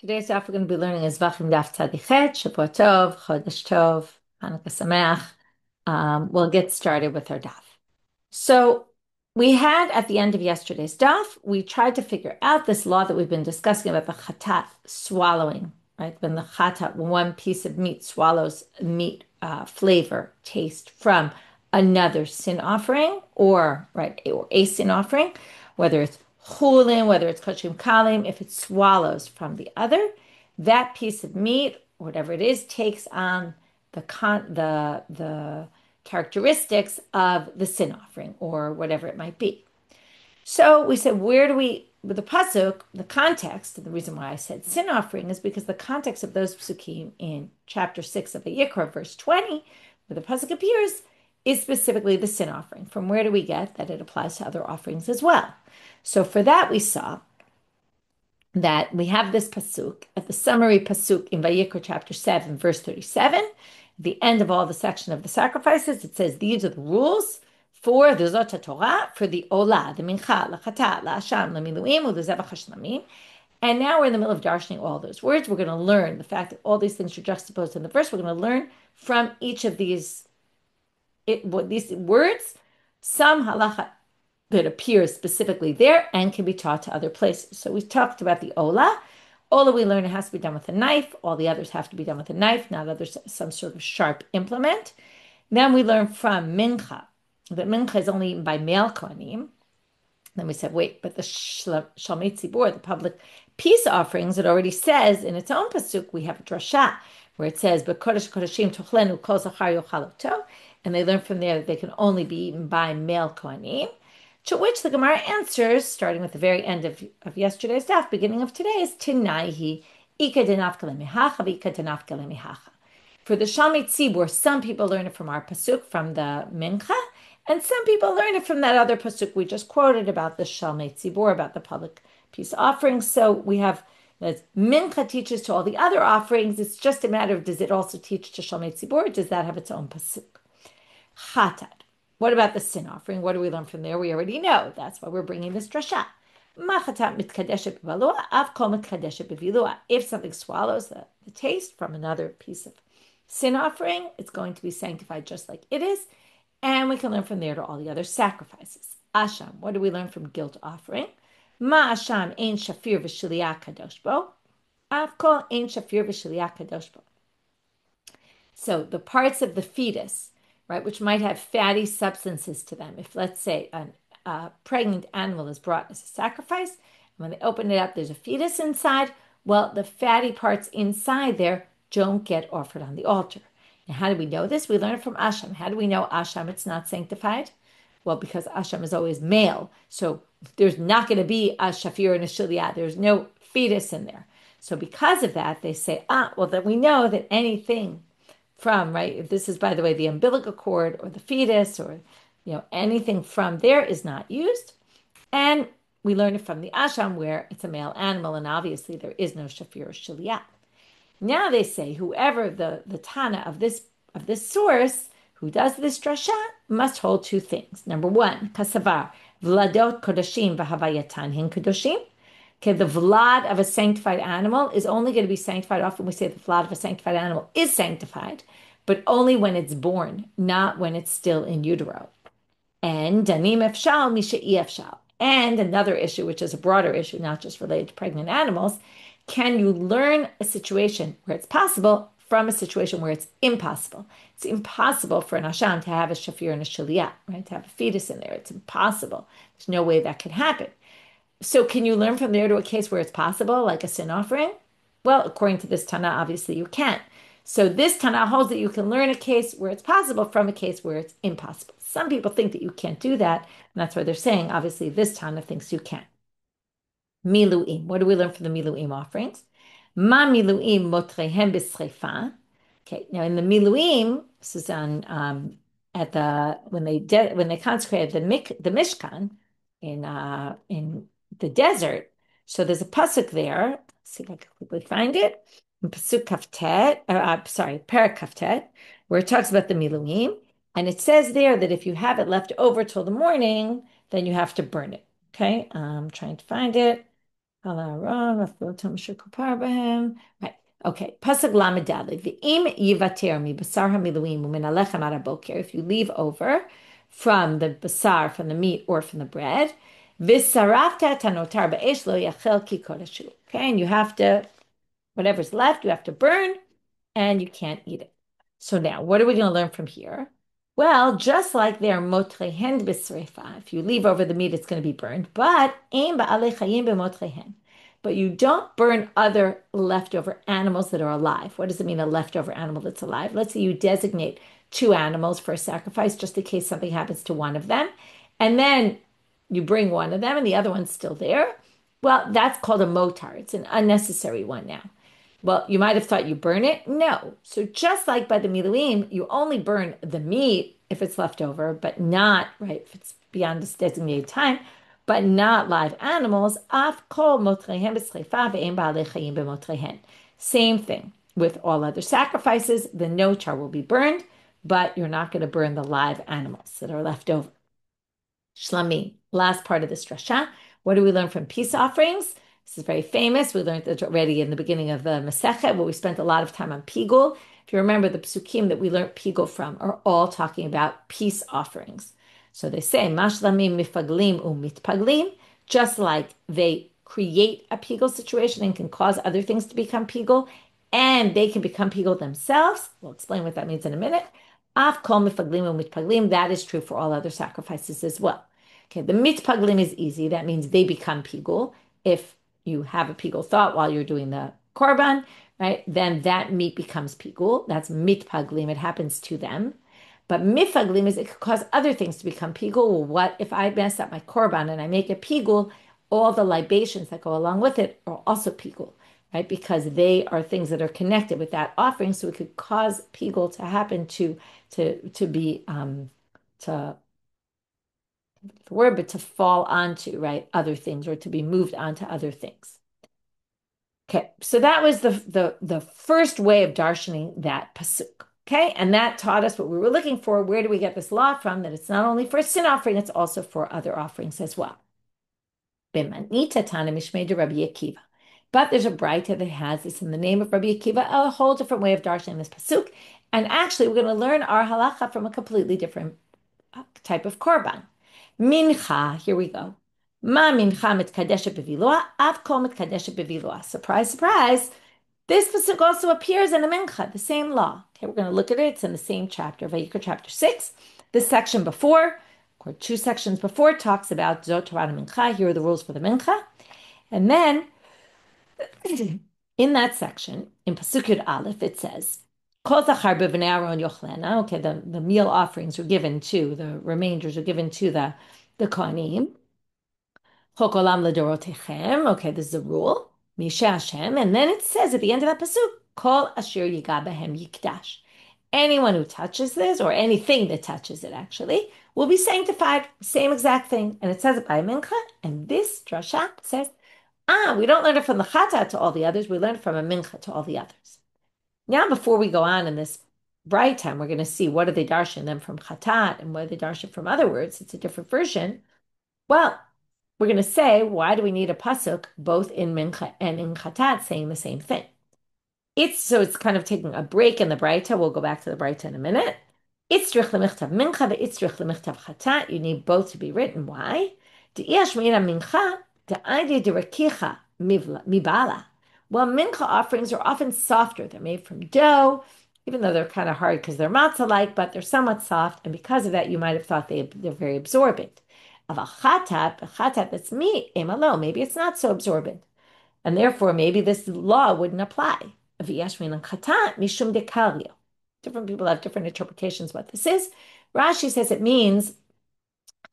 Today's daf we're going to be learning is Zevachim Daf Tzadichet, Shavua Tov, Chodesh Tov, Hanukkah Sameach. We'll get started with our daf. So we had at the end of yesterday's daf, we tried to figure out this law that we've been discussing about the chatat swallowing, right? When the chatat, one piece of meat swallows meat flavor, taste from another sin offering, or a sin offering, whether it's chulin, whether it's koshim kalim, if it swallows from the other, that piece of meat, whatever it is, takes on the characteristics of the sin offering or whatever it might be. So we said, with the pasuk, the context, and the reason why I said sin offering is because the context of those psukim in chapter 6 of Vayikra, verse 20, where the pasuk appears, is specifically the sin offering. From where do we get that it applies to other offerings as well? So for that, we saw that we have this pasuk, at the summary pasuk in Vayikra chapter 7, verse 37, at the end of all the section of the sacrifices, it says, these are the rules for the Zot Torah, for the Olah, the Mincha, the Chatat, the Asham, the Miluim, the Zevach Hashlamim. And now we're in the middle of darshaning all those words. We're going to learn the fact that all these things are juxtaposed in the verse. We're going to learn from each of these words some halacha that appears specifically there and can be taught to other places. So we talked about the Olah. Olah we learned it has to be done with a knife. All the others have to be done with a knife, not some sort of sharp implement. Then we learned from Mincha that Mincha is only eaten by male Kohanim. Then we said, wait, but the Shalmei Tzibur, the public peace offerings, it already says in its own pasuk, we have a drasha where it says, "B'kodesh kodeshim tochlenu kol zachar yochaloto," and they learn from there that they can only be eaten by male Kohanim. To which the Gemara answers, starting with the very end of yesterday's daf, beginning of today's, Tinaihi, Ika denafka lemihacha, Ika denafka lemihacha. For the Shalmei Tzibur, some people learn it from our pasuk, from the Mincha, and some people learn it from that other pasuk we just quoted about the Shalmei Tzibur, about the public peace offerings. So we have that Mincha teaches to all the other offerings. It's just a matter of, does it also teach to Shalmei Tzibur, or does that have its own pasuk? Chatat. What about the sin offering? What do we learn from there? We already know. That's why we're bringing this drasha. If something swallows the taste from another piece of sin offering, it's going to be sanctified just like it is. And we can learn from there to all the other sacrifices. Asham. What do we learn from guilt offering? Ma asham ein shafir v'shiliyah kadosh bo. Avkol ein shafir v'shiliyah kadosh bo. So the parts of the fetus, right, which might have fatty substances to them. If, let's say, a pregnant animal is brought as a sacrifice, and when they open it up, there's a fetus inside, well, the fatty parts inside there don't get offered on the altar. Now, how do we know this? We learn it from Asham. How do we know Asham it's not sanctified? Well, because Asham is always male, so there's not going to be a shafir and a shiliyah. There's no fetus in there. So because of that, they say, well, then we know that anything from, right, if this is, by the way, the umbilical cord or the fetus or, anything from there is not used. And we learn it from the Asham where it's a male animal and obviously there is no shafir or shiliyah. Now they say whoever the Tana of this source who does this drasha must hold two things. Number one, kasavar vladot kodashim v'havayatan hin kodoshim. Okay, the vlad of a sanctified animal is only going to be sanctified. Often we say the vlad of a sanctified animal is sanctified, but only when it's born, not when it's still in utero. And danim efshal mishe'i efshal. And another issue, which is a broader issue, not just related to pregnant animals, can you learn a situation where it's possible from a situation where it's impossible? It's impossible for an asham to have a shafir and a shiliyah, right? To have a fetus in there. It's impossible. There's no way that can happen. So can you learn from there to a case where it's possible, like a sin offering? Well, according to this Tana, obviously you can't. So this Tana holds that you can learn a case where it's possible from a case where it's impossible. Some people think that you can't do that, and that's why they're saying, obviously, this Tana thinks you can. Miluim. What do we learn from the Miluim offerings? Ma Miluim motrehem b'sreifa. Okay, now in the Miluim, this is on when they consecrated the Mishkan in the desert. So there's a pasuk there. Let's see if I can quickly find it. In pasuk kaftet, parak kaftet, where it talks about the Miluim, and it says there that if you have it left over till the morning, then you have to burn it. Okay, I'm trying to find it. Right. Okay. Pasuk lamed daled. V'im yivater mi basar hamiluim u'min alechem ad haboker. If you leave over from the basar, from the meat, or from the bread, v'sarafta tanotar ba'esh lo yachel ki kodeshu. Okay, and you have to, whatever's left, you have to burn, and you can't eat it. So now, what are we going to learn from here? Well, just like they are motrehen b'sreifa, if you leave over the meat, it's going to be burned. But ein ba'alei chayim b'motrehen. But you don't burn other leftover animals that are alive. What does it mean, a leftover animal that's alive? Let's say you designate two animals for a sacrifice, just in case something happens to one of them, and then you bring one of them, and the other one's still there. Well, that's called a motar. It's an unnecessary one now. Well, you might have thought you burn it. No. So just like by the miluim, you only burn the meat if it's left over, but not, right, if it's beyond this designated time, but not live animals. Af kol motrehem b'sreifa ve'em ba'alei chayim b'motrehen. Same thing with all other sacrifices. The no char will be burned, but you're not going to burn the live animals that are left over. Shlamim, last part of this drasha. What do we learn from peace offerings? This is very famous. We learned it already in the beginning of the Masechet, where we spent a lot of time on Pigul. If you remember, the psukim that we learned Pigul from are all talking about peace offerings. So they say, Mashlamim mifaglim umitpaglim, just like they create a Pigul situation and can cause other things to become Pigul, and they can become Pigul themselves. We'll explain what that means in a minute. Af kol mifaglim umitpaglim, that is true for all other sacrifices as well. Okay, the mitpaglim is easy. That means they become Pigul. If you have a pigul thought while you're doing the korban, right? Then that meat becomes pigul. That's mitpaglim. It happens to them. But mifaglim is it could cause other things to become pigul. Well, what if I mess up my korban and I make a pigul? All the libations that go along with it are also pigul, right? Because they are things that are connected with that offering. So it could cause pigul to happen to be to the word, but to fall onto, right, other things or to be moved onto other things. Okay, so that was the first way of darshaning that pasuk. Okay, and that taught us what we were looking for. Where do we get this law from? That it's not only for a sin offering, it's also for other offerings as well. B'manita tana mishmei de Rabbi Akiva. But there's a braita that has this in the name of Rabbi Akiva, a whole different way of darshaning this pasuk. And actually, we're going to learn our halacha from a completely different type of korban. Mincha, here we go. Ma mincha mitkadeshet beviloa, av kol mitkadeshet beviloa. Surprise, surprise. This pasuk also appears in a mincha, the same law. Okay, we're going to look at it. It's in the same chapter, Vayikra chapter 6. This section before, or two sections before, talks about zot Torah mincha. Here are the rules for the mincha. And then, in that section, in pasuk Yud Aleph, it says, Kol zachar b'vnei Aaron yochlena. Okay, the meal offerings are given to, the remainders are given to the Kohanim. Chok olam ledorotechem. Okay, this is a rule. Misha Hashem. And then it says at the end of that pasuk, Kol asher yiga behem yikdash. Anyone who touches this, or anything that touches it actually, will be sanctified. Same exact thing. And it says it by mincha. And this drasha says, we don't learn it from the chata to all the others. We learn it from a mincha to all the others. Now, before we go on in this bright time, we're going to see what are they darshan them from chatat and what are they darshan from other words. It's a different version. Well, we're going to say, why do we need a pasuk both in mincha and in chatat saying the same thing? It's kind of taking a break in the braita. We'll go back to the braita in a minute. Itzrich lemichtav mincha ve'itzrich lemichtav chatat. You need both to be written. Why? De'iesh me'ina mincha de'aydi derakicha mibala. Well, mincha offerings are often softer. They're made from dough, even though they're kind of hard because they're matzah-like, but they're somewhat soft. And because of that, you might have thought they're very absorbent. Of a chatat that's meat, emalo, maybe it's not so absorbent. And therefore, maybe this law wouldn't apply. Different people have different interpretations what this is. Rashi says it means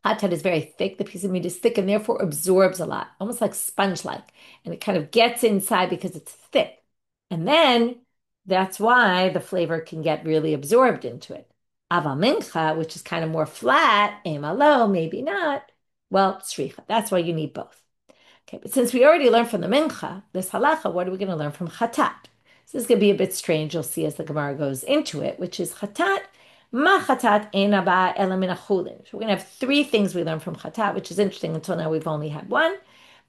chatat is very thick. The piece of meat is thick and therefore absorbs a lot, almost like sponge-like. And it kind of gets inside because it's thick. And then that's why the flavor can get really absorbed into it. Ava mincha, which is kind of more flat, emalo, maybe not. Well, sricha. That's why you need both. Okay, but since we already learned from the mincha, this halacha, what are we going to learn from chatat? So this is going to be a bit strange. You'll see as the Gemara goes into it, which is chatat. Ma chatat ena ba ela min achulin. So we're going to have three things we learn from chatat, which is interesting. Until now, we've only had one.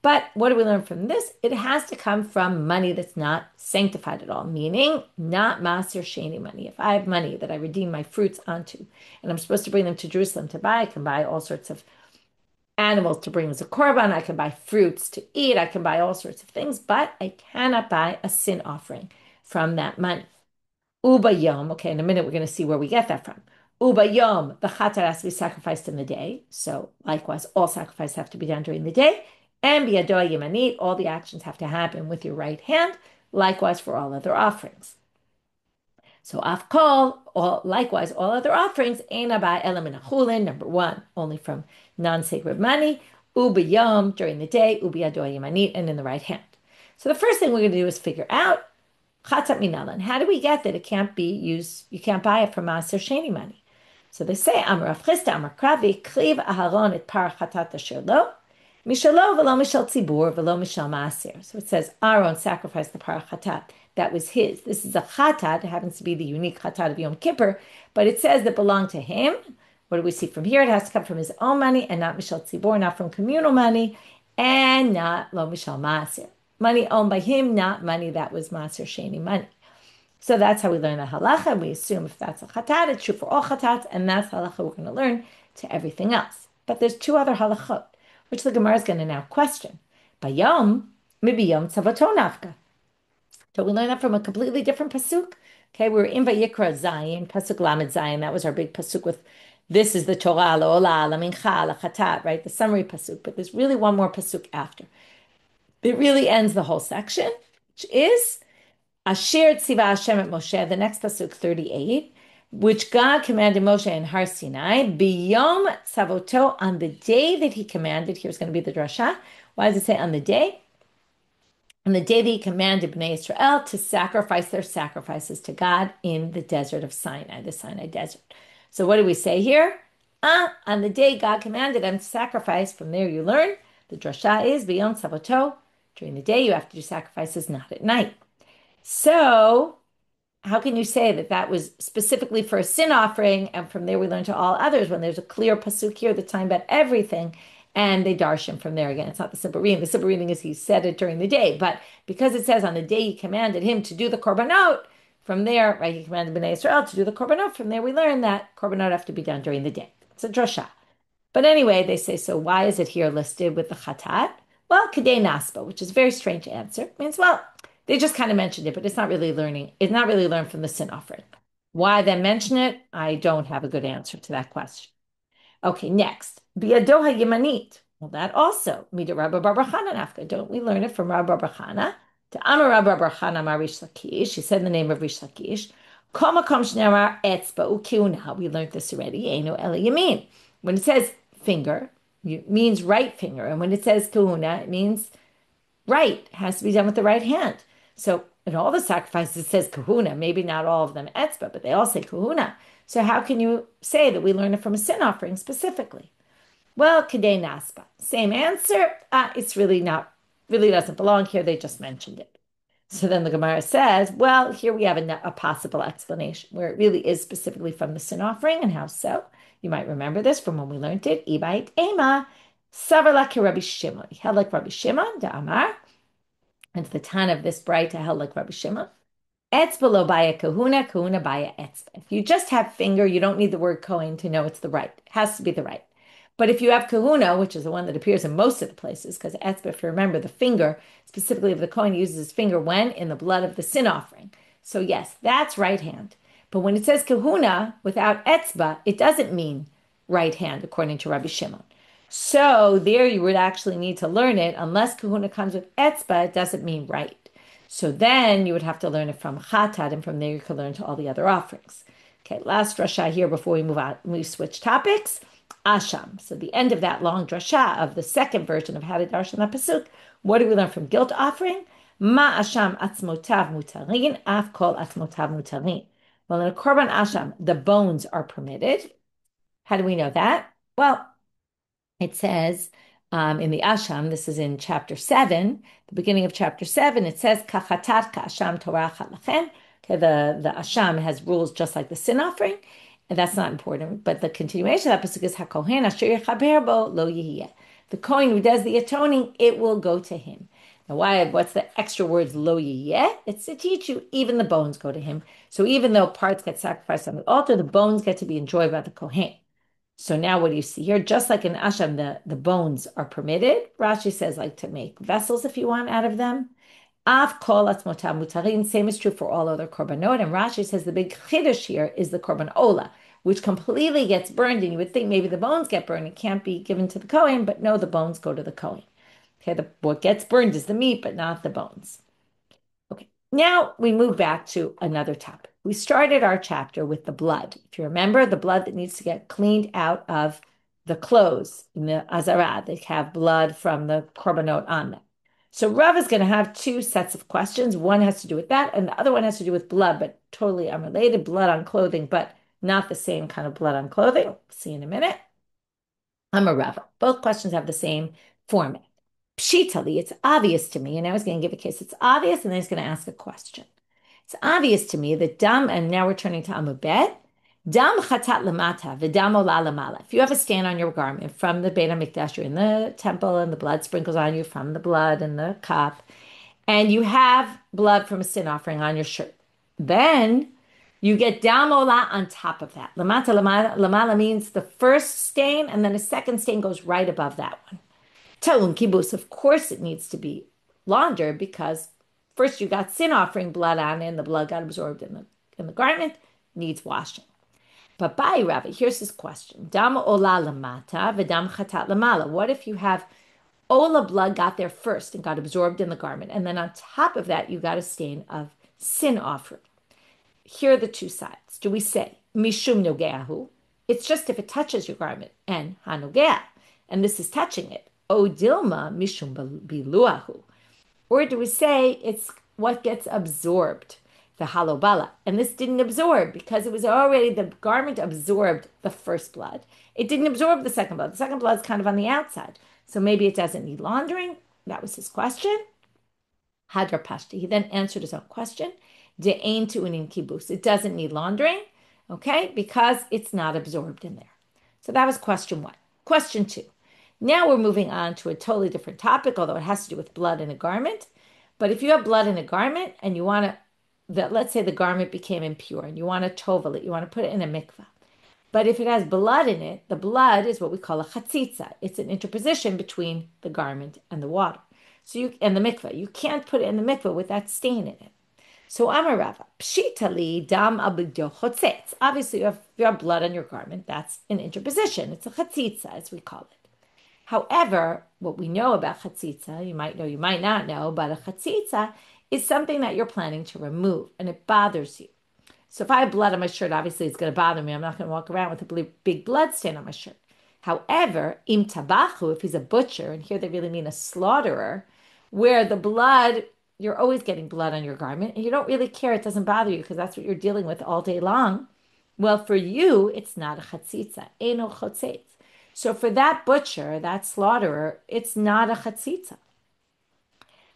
But what do we learn from this? It has to come from money that's not sanctified at all, meaning not Maser Sheni money. If I have money that I redeem my fruits onto, and I'm supposed to bring them to Jerusalem to buy, I can buy all sorts of animals to bring as a korban. I can buy fruits to eat. I can buy all sorts of things, but I cannot buy a sin offering from that money. Uba yom. Okay, in a minute we're going to see where we get that from. Uba yom, the chatat has to be sacrificed in the day. So likewise, all sacrifices have to be done during the day. And biyado yemanit, all the actions have to happen with your right hand. Likewise for all other offerings. So afkol, likewise, all other offerings, ein ba elam chulin, number one, only from non-sacred money, ubiyom, during the day, ubiyado yamanit, and in the right hand. So the first thing we're going to do is figure out chatat minalan. How do we get that it can't be used, you can't buy it from Maser Sheni money? So they say, Amar Rav Chisda, Amar Kravi, kliv aharon et par chatat asher lo, mishalo velo mishal tzibur velo mishal maaser. So it says, Aaron sacrificed the par chatat. That was his. This is a chatat. It happens to be the unique chatat of Yom Kippur, but it says that belonged to him. What do we see from here? It has to come from his own money and not mishal tzibur, not from communal money, and not lo mishal maaser. Money owned by him, not money that was Maser Sheni money. So that's how we learn the halacha. We assume if that's a chatat, it's true for all chatats, and that's halacha we're going to learn to everything else. But there's two other halachot, which the Gemara is going to now question. Bayom, maybe yom tzavato nafka. So we learn that from a completely different pasuk. Okay, we're in Vayikra Zayin, pasuk Lamed Zayin. That was our big pasuk with this is the Torah, la'olah, la'mincha, la'chatat, right? The summary pasuk. But there's really one more pasuk after. It really ends the whole section, which is Asher Tziva Hashem et Moshe, the next pasuk 38, which God commanded Moshe in Har Sinai, biyom tzavoto, on the day that he commanded. Here's going to be the drasha. Why does it say on the day? On the day that he commanded Bnei Israel to sacrifice their sacrifices to God in the desert of Sinai, the Sinai desert. So what do we say here? On the day God commanded them to sacrifice, from there you learn, the drasha is biyom tzavoto. During the day, you have to do sacrifices, not at night. So, how can you say that that was specifically for a sin offering, and from there we learn to all others when there's a clear pasuk here that's talking about everything, and they darshim from there again? It's not the simple reading. The simple reading is he said it during the day, but because it says on the day he commanded him to do the korbanot, from there, right, he commanded Bnei Israel to do the korbanot. From there we learn that korbanot have to be done during the day. It's a drasha. But anyway, they say, so why is it here listed with the chatat? Well, Kadei Nasba, which is a very strange answer, means, well, they just kind of mentioned it, but it's not really learning. It's not really learned from the sin offering. Why they mention it? I don't have a good answer to that question. Okay, next. Biadoha Yemanit. Well, that also. Mida Rabba Bar Bar Chana Nafka. Don't we learn it from Rabba Bar Chana? To Amar Rabba Bar Chana Mar Rish Lakish. She said the name of Rish Lakish. Kol makom shnamar etzba ukiuna. We learned this already. Eino Ela Yamin. When it says finger, it means right finger. And when it says kahuna, it means right. It has to be done with the right hand. So in all the sacrifices, it says kahuna. Maybe not all of them etzba, but they all say kahuna. So how can you say that we learn it from a sin offering specifically? Well, kadei nasba. Same answer. It's really doesn't belong here. They just mentioned it. So then the Gemara says, well, here we have a possible explanation where it really is specifically from the sin offering. And how so? You might remember this from when we learned it. Ibait Ema, Savarla ki Rabbi Shimon. He held like Rabbi Shimon, the Amar. And the ton of this bright held like Rabbi Shimon. Etzba lo baya kahuna, kahuna baya etzba. If you just have finger, you don't need the word kohen to know it's the right. It has to be the right. But if you have kahuna, which is the one that appears in most of the places, because etzba, if you remember, the finger, specifically if the kohen uses his finger when? In the blood of the sin offering. So yes, that's right hand. But when it says kahuna without etzba, it doesn't mean right hand, according to Rabbi Shimon. So there you would actually need to learn it. Unless kahuna comes with etzba, it doesn't mean right. So then you would have to learn it from chatat, and from there you could learn to all the other offerings. Okay, last drasha here before we move on. We switch topics. Asham. So the end of that long drasha of the second version of how to darshan that pasuk. What do we learn from guilt offering? Ma asham atzmotav mutarin, af kol atzmotav mutarin. Well, in a korban asham, the bones are permitted. How do we know that? Well, it says in the asham, this is in chapter 7, the beginning of chapter 7, it says, Kachatat ka'asham Torah lachem. Okay, the asham has rules just like the sin offering. And that's not important, but the continuation of that pasuk is hakohen asher yechaber bo lo yihiyeh. The Kohen who does the atoning, it will go to him. Now, why? What's the extra words lo yiyeh? It's to teach you even the bones go to him. So even though parts get sacrificed on the altar, the bones get to be enjoyed by the Kohen. So now what do you see here? Just like in Asham, the bones are permitted. Rashi says like to make vessels if you want out of them. Av kol atzmotav mutarin. Same is true for all other korbanot. And Rashi says the big chiddush here is the korban ola, which completely gets burned. And you would think maybe the bones get burned. It can't be given to the Kohen, but no, the bones go to the Kohen. Okay, what gets burned is the meat, but not the bones. Okay, now we move back to another topic. We started our chapter with the blood. If you remember, the blood that needs to get cleaned out of the clothes in the azara, they have blood from the korbanot on them. So Rav is going to have two sets of questions. One has to do with that, and the other one has to do with blood, but totally unrelated, blood on clothing, but not the same kind of blood on clothing. See in a minute. I'm a Rav. Both questions have the same format. Pshitali, it's obvious to me, and I was going to give a case. It's obvious, and then he's going to ask a question. It's obvious to me that dam, and now we're turning to Amud Bet, dam chatat lamata, v'dam ola lamala. If you have a stain on your garment from the Beit HaMikdash, you're in the temple, and the blood sprinkles on you from the blood in the cup, and you have blood from a sin offering on your shirt, then you get dam ola on top of that. Lamata lamala means the first stain, and then a second stain goes right above that one. Ta'un kibus, of course it needs to be laundered because first you got sin offering blood on it and the blood got absorbed in the garment, needs washing. But by Rabbi, here's his question. Dam ola lamata v'dam chatat lamala. What if you have ola blood got there first and got absorbed in the garment, and then on top of that you got a stain of sin offering? Here are the two sides. Do we say mishum nogeahu? It's just if it touches your garment, and hanogea, and this is touching it. O dilma mishum biluahu. Or do we say it's what gets absorbed, the halobala? And this didn't absorb because it was already, the garment absorbed the first blood. It didn't absorb the second blood. The second blood is kind of on the outside. So maybe it doesn't need laundering. That was his question. Hadra Pashti. He then answered his own question. De'ain tu'unin kibus. It doesn't need laundering, okay, because it's not absorbed in there. So that was question one. Question two. Now we're moving on to a totally different topic, although it has to do with blood in a garment. But if you have blood in a garment and you want to, let's say the garment became impure and you want to tovel it, you want to put it in a mikvah. But if it has blood in it, the blood is what we call a chatzitza. It's an interposition between the garment and the water. And the mikvah. You can't put it in the mikvah with that stain in it. So Amar Rava, pshitali dam abigdo chotzetz. Obviously, if you have blood on your garment, that's an interposition. It's a chatzitza, as we call it. However, what we know about chatzitza, you might know, you might not know, but a chatzitza is something that you're planning to remove, and it bothers you. So if I have blood on my shirt, obviously it's going to bother me. I'm not going to walk around with a big blood stain on my shirt. However, im tabachu, if he's a butcher, and here they really mean a slaughterer, where the blood, you're always getting blood on your garment, and you don't really care, it doesn't bother you because that's what you're dealing with all day long. Well, for you, it's not a chatzitza, eno chotzetz. So for that butcher, that slaughterer, it's not a chatzitza.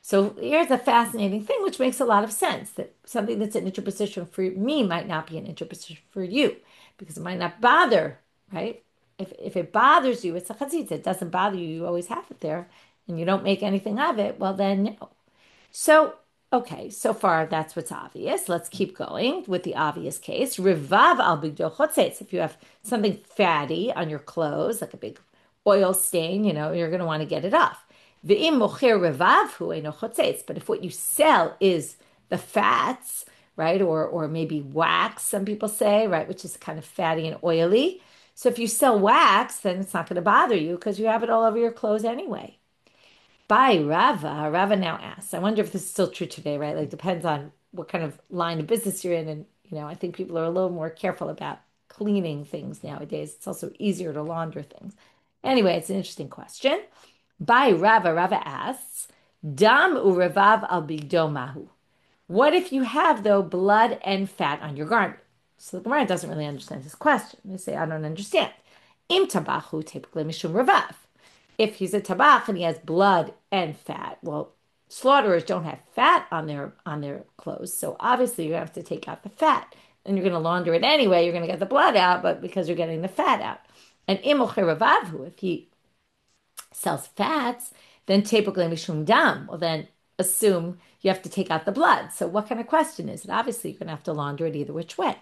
So here's a fascinating thing, which makes a lot of sense, that something that's an interposition for me might not be an interposition for you, because it might not bother, right? If it bothers you, it's a chatzitza. It doesn't bother you, you always have it there, and you don't make anything of it, well then, no. So, okay, so far that's what's obvious. Let's keep going with the obvious case. Rivav al bigdo chotzetz. If you have something fatty on your clothes, like a big oil stain, you're going to want to get it off. V'im mocher rivav hu eino chotzetz. But if what you sell is the fats, right, or maybe wax, some people say, right, which is kind of fatty and oily. So if you sell wax, then it's not going to bother you because you have it all over your clothes anyway. By Rava now asks, I wonder if this is still true today, right? Like, depends on what kind of line of business you're in. And, I think people are a little more careful about cleaning things nowadays. It's also easier to launder things. Anyway, it's an interesting question. By Rava asks, Dam urevav al bigdo mahu. What if you have, though, blood and fat on your garment? So the Gemara doesn't really understand this question. They say, I don't understand. Im tabachu typically mishum revav. If he's a tabach and he has blood and fat, well, slaughterers don't have fat on their clothes, so obviously you have to take out the fat, and you're going to launder it anyway. You're going to get the blood out, but because you're getting the fat out. And imocher revavhu, if he sells fats, then tepukle mishum dam. Well, then assume you have to take out the blood. So what kind of question is it? Obviously, you're going to have to launder it either which way.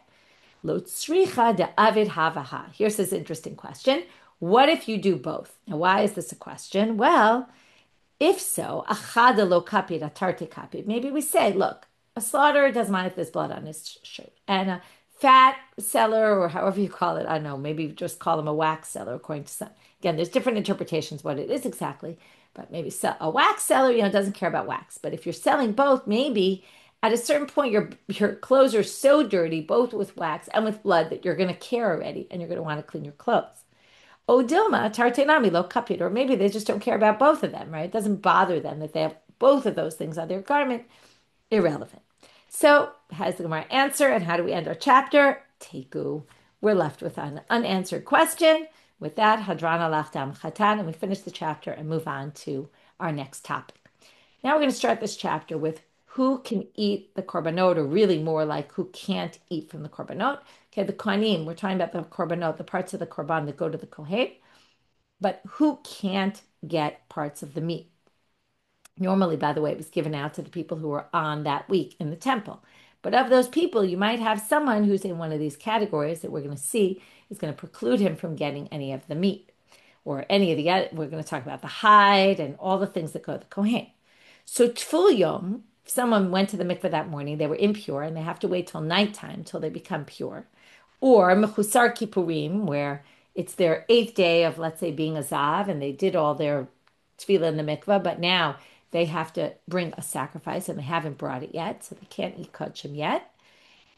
Lo tzricha de avid havaha. Here's this interesting question. What if you do both? Now, why is this a question? Well, if so, achada lo kapid atarte kapid. Maybe we say, look, a slaughterer doesn't mind if there's blood on his shirt, and a fat seller, or however you call it, I don't know, maybe just call him a wax seller, according to some. Again, there's different interpretations what it is exactly, but maybe a wax seller, doesn't care about wax. But if you're selling both, maybe at a certain point your clothes are so dirty, both with wax and with blood, that you're going to care already, and you're going to want to clean your clothes. O Dilma, tartenami lo kapit, or maybe they just don't care about both of them, right? It doesn't bother them that they have both of those things on their garment. Irrelevant. So, how does the Gemara answer, and how do we end our chapter? Teku. We're left with an unanswered question. With that, Hadran alaftam chatan, and we finish the chapter and move on to our next topic. Now we're going to start this chapter with who can eat the korbanot, or really more like who can't eat from the korbanot. Okay, the kohanim, we're talking about the korbanot, the parts of the korban that go to the kohen, but who can't get parts of the meat? Normally, by the way, it was given out to the people who were on that week in the temple. But of those people, you might have someone who's in one of these categories that we're going to see is going to preclude him from getting any of the meat, or any of the other. We're going to talk about the hide and all the things that go to the kohen. So tful yom, if someone went to the mikveh that morning, they were impure, and they have to wait till nighttime till they become pure. Or mechusar kippurim, where it's their 8th day of, let's say, being a zav, and they did all their tefillah in the mikveh, but now they have to bring a sacrifice, and they haven't brought it yet, so they can't eat kodshim yet.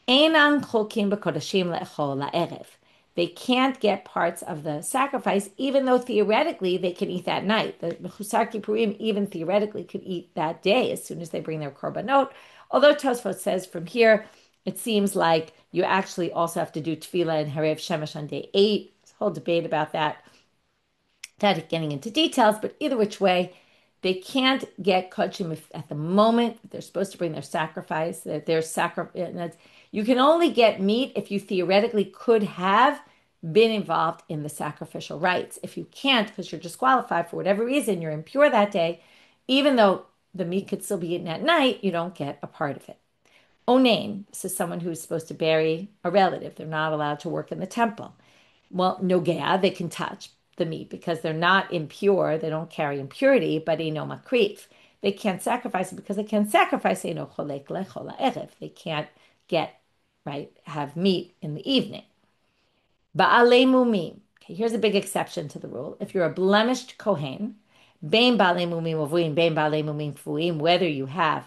Einan cholkim b'kodashim le'echol la'erev. They can't get parts of the sacrifice, even though theoretically they can eat that night. The Mechusar Kippurim even theoretically could eat that day as soon as they bring their korbanot. Although Tosfot says from here, it seems like you actually also have to do tefillah and Harev Shemesh on day 8. There's a whole debate about that, without getting into details, but either which way, they can't get kodshim if at the moment they're supposed to bring their sacrifice, that their sacrifice. You can only get meat if you theoretically could have been involved in the sacrificial rites. If you can't, because you're disqualified for whatever reason, you're impure that day, even though the meat could still be eaten at night, you don't get a part of it. Onain, this is someone who's supposed to bury a relative. They're not allowed to work in the temple. Well, nogea, they can touch the meat because they're not impure. They don't carry impurity, but eno makriv. They can't sacrifice it because they can't sacrifice eno cholek lechol ha'erev. They can't have meat in the evening. Ba'alei mumim. Okay, here's a big exception to the rule. If you're a blemished kohen, bein ba'alei mumim ovuim, bein ba'alei mumim fuim, whether you have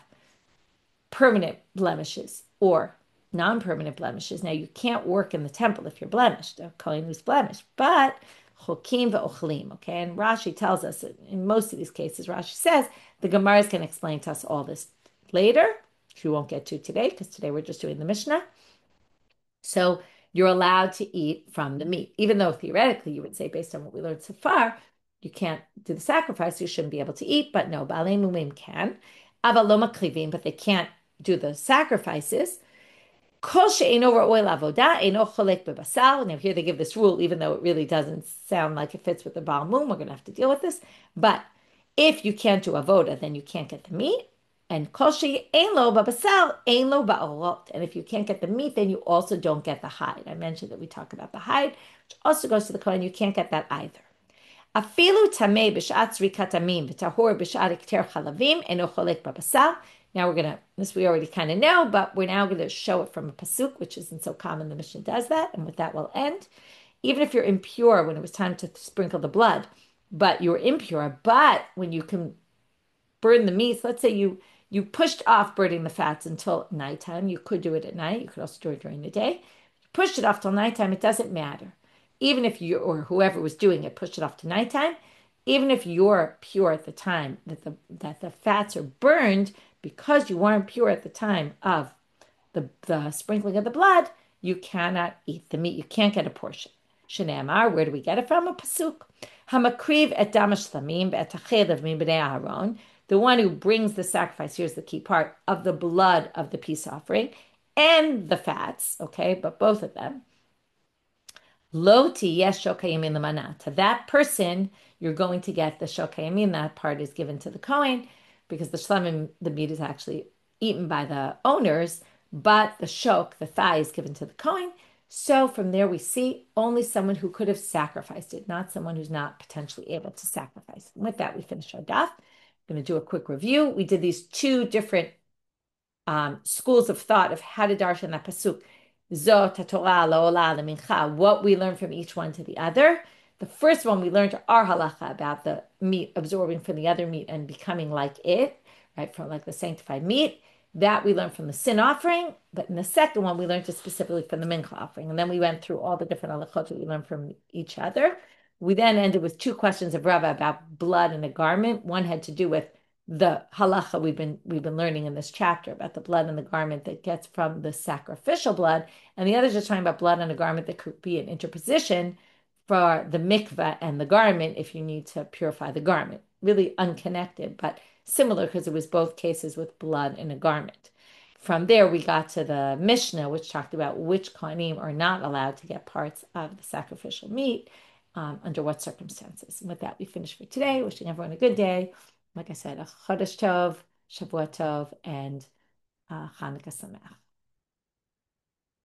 permanent blemishes or non-permanent blemishes. Now, you can't work in the temple if you're blemished, a kohen who's blemished, but chokim ve'ochlim, okay? And Rashi tells us, in most of these cases, Rashi says, the Gemara is going to explain to us all this later, which we won't get to today, because today we're just doing the Mishnah. So you're allowed to eat from the meat, even though theoretically you would say, based on what we learned so far, you can't do the sacrifice, you shouldn't be able to eat, but no, Baalei Mumim can. Aval lo makrivim, but they can't do the sacrifices. Kol she'eino ra'oi la'avoda, eino cholek bebasal. Now here they give this rule, even though it really doesn't sound like it fits with the Baal Mum. We're going to have to deal with this. But if you can't do avoda, then you can't get the meat. And kol she'ein lo bebasal, ein lo ba'orot. And if you can't get the meat, then you also don't get the hide. I mentioned that we talk about the hide, which also goes to the Kohen. You can't get that either. Afilu tamei b'shat zrikat amim v'tahor b'shat ikter chalavim eno cholek b'basal. Now we're going to, this we already kind of know, but we're now going to show it from a pasuk, which isn't so common. The Mishnah does that, and with that we'll end. Even if you're impure when it was time to sprinkle the blood, but you were impure, but when you can burn the meats, let's say you pushed off burning the fats until nighttime. You could do it at night. You could also do it during the day. You pushed it off till nighttime. It doesn't matter. Even if you or whoever was doing it pushed it off to nighttime, even if you're pure at the time that the fats are burned, because you weren't pure at the time of the sprinkling of the blood, you cannot eat the meat. You can't get a portion. Shneimar, where do we get it from? A pasuk. Hamakriv et damash lamim et achelav min bnei Aharon. The one who brings the sacrifice, here's the key part, of the blood of the peace offering and the fats, okay, but both of them. Lo tiyeh shokayim in the mana. To that person, you're going to get the shokayim. That part is given to the Kohen because the shlamim, the meat is actually eaten by the owners, but the shok, the thigh, is given to the Kohen. So from there we see only someone who could have sacrificed it, not someone who's not potentially able to sacrifice. And with that, we finish our daf. I'm going to do a quick review. We did these two different schools of thought of how to darshan that pasuk. Zot Torah la'olah lemincha. What we learn from each one to the other. The first one we learned our halacha about the meat absorbing from the other meat and becoming like it, right? From like the sanctified meat. That we learned from the sin offering, but in the second one we learned it specifically from the mincha offering, and then we went through all the different halachot that we learned from each other. We then ended with two questions of Rava about blood in a garment. One had to do with the halacha we've been learning in this chapter about the blood in the garment that gets from the sacrificial blood, and the other is just talking about blood in a garment that could be an interposition for the mikveh and the garment if you need to purify the garment. Really unconnected, but similar because it was both cases with blood in a garment. From there, we got to the Mishnah, which talked about which kohanim are not allowed to get parts of the sacrificial meat, under what circumstances. And with that, we finish for today. Wishing everyone a good day. Like I said, a Chodesh Tov, Shavua Tov, and Chanukah Sameach.